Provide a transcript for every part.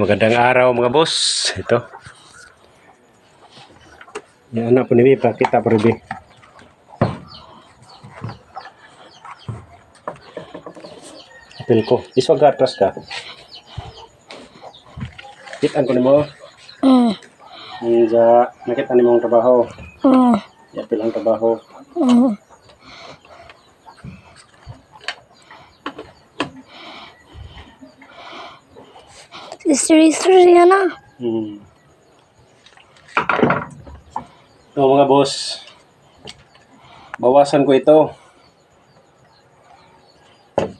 Magandang araw mga boss. Ito. Yan anak po ni Bipa. Kita po rin. Apil ko. Iswag ka atras ka. Kitaan ko ni mo. Nakita ni mo ang trabaho. Apil ang trabaho. Istri-istri yan na. Ito mga boss. Bawasan ko ito.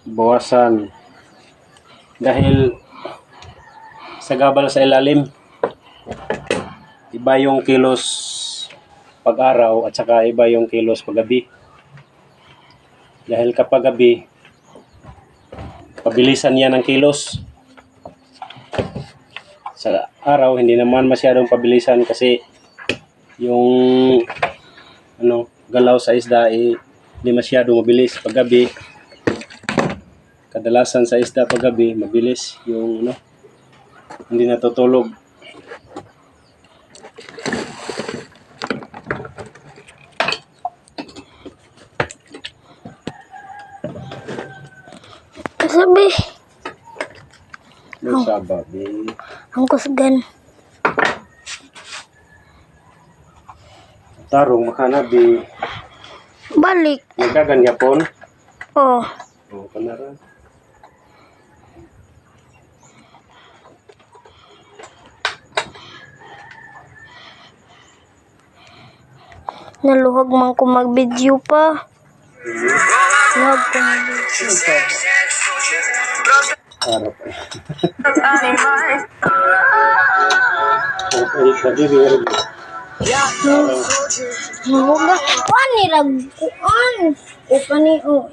Bawasan. Dahil sa gabal sa ilalim. Iba yung kilos pag-araw at saka iba yung kilos pag-gabi. Dahil kapag gabi, pabilisan yan ang kilos. Sa araw, hindi naman masyadong pabilisan kasi yung galaw sa isda hindi masyadong mabilis. Paggabi, kadalasan sa isda paggabi, mabilis yung hindi natutulog. Kasabi. Sababi. Ang kusgan. Tarong makanabi. Balik. Nagkaganyapon. Oh. Oo, kanara. Naluhag man ko mag-video pa. Naluhag ko mag-video. Harap. Kuan ni kuan. O kani o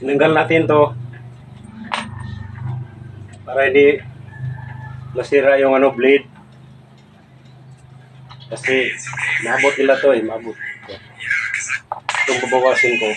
Tinanggal natin to para hindi masira yung blade kasi maabot nila to maabot. Itong babawasin ko.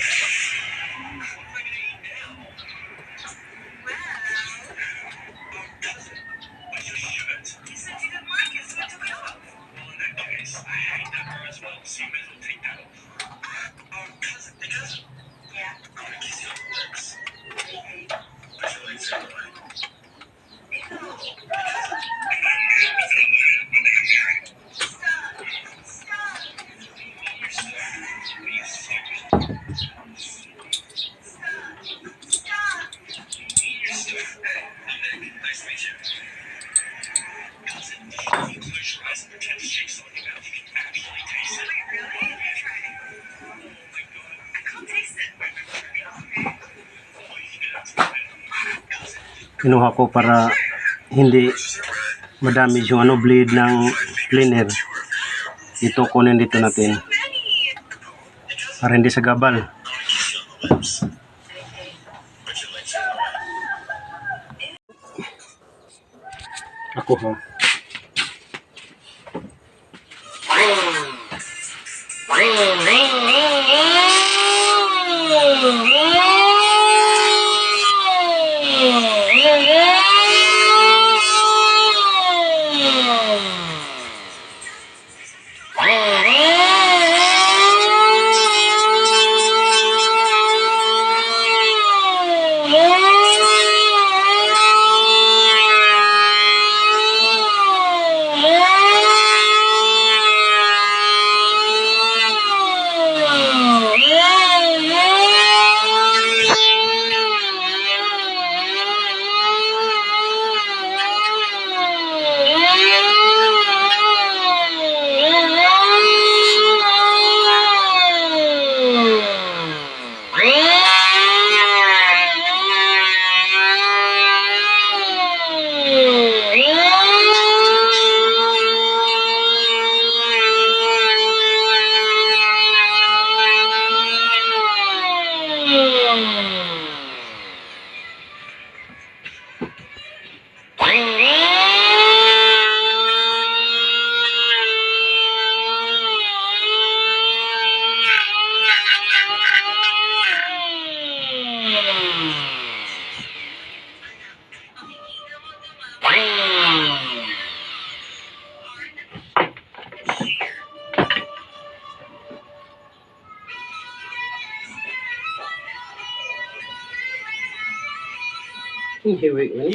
Kinuha ko para hindi madamage yung blade ng cleaner. Ito kunin dito natin para hindi sa gabal. Ako ha. Hiwi man.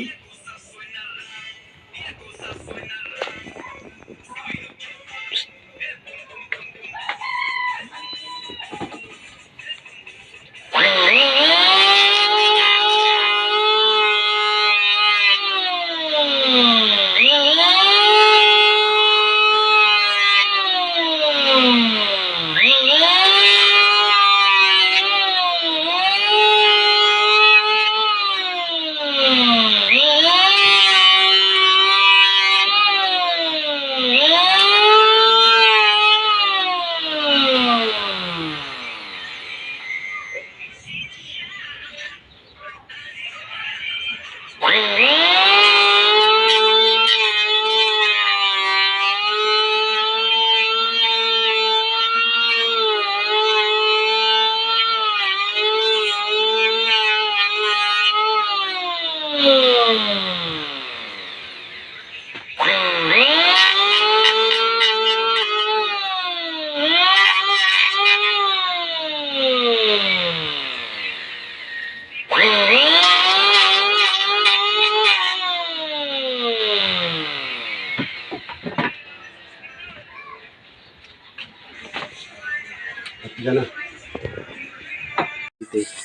Diyan na.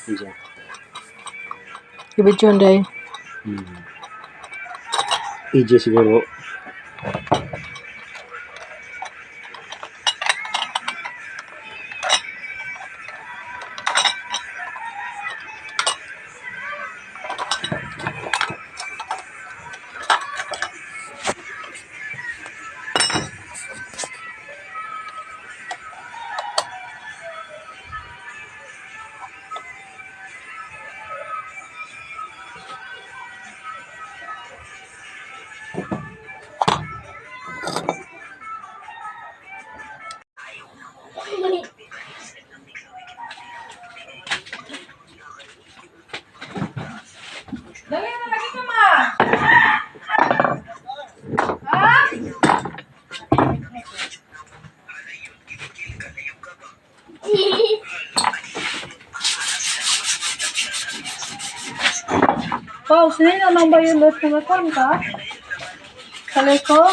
Diyan. Ibig yun, day. EJ siguro. Dali na lagi ka, ma! Ha? Wow, sino naman ba yung lot na matang ka? Kalay ko?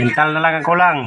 Mental na lang ang kulang.